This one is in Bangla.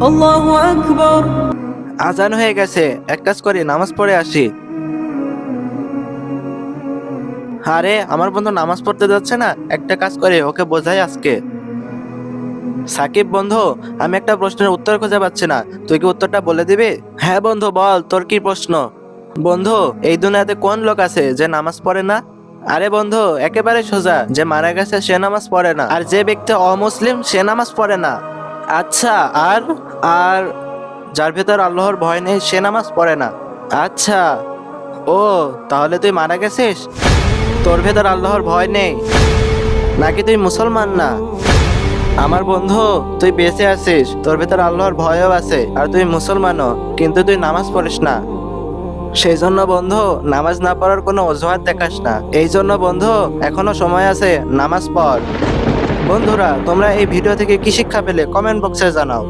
আল্লাহু আকবার। আজান হয়ে গেছে, এক কাজ করি নামাজ পড়ে আসি। আরে আমার বন্ধু নামাজ পড়তে যাচ্ছে না, একটা কাজ করে ওকে বোঝাই আজকে। সাকিব বন্ধু, আমি একটা প্রশ্নের উত্তর খুঁজে পাচ্ছি না, তুই কি উত্তরটা বলে দিবি? হ্যাঁ বন্ধু বল, তোর কি প্রশ্ন? বন্ধু, এই দুনিয়াতে কোন লোক আছে যে নামাজ পড়ে না? আরে বন্ধু, একেবারে সোজা, যে মারা গেছে সে নামাজ পড়ে না, আর যে ব্যক্তি অমুসলিম সে নামাজ পড়ে না। আচ্ছা, আর আর যার ভেতর আল্লাহর ভয় নেই সে নামাজ পড়ে না। আচ্ছা, ও, তাহলে তুই মারা গেছিস? তোর ভেতর আল্লাহর ভয় নেই, নাকি তুই মুসলমান না? আমার বন্ধু, তুই বেঁচে আছিস, তোর ভেতর আল্লাহর ভয়ও আছে, আর তুই মুসলমানও, কিন্তু তুই নামাজ পড়িস না। সেই জন্য বন্ধু, নামাজ না পড়ার কোনো অজুহাত দেখাস না। এই জন্য বন্ধু, এখনো সময় আছে, নামাজ পড়। বন্ধুরা, তোমরা এই ভিডিও থেকে কি শিক্ষা পেলে কমেন্ট বক্সে জানাও।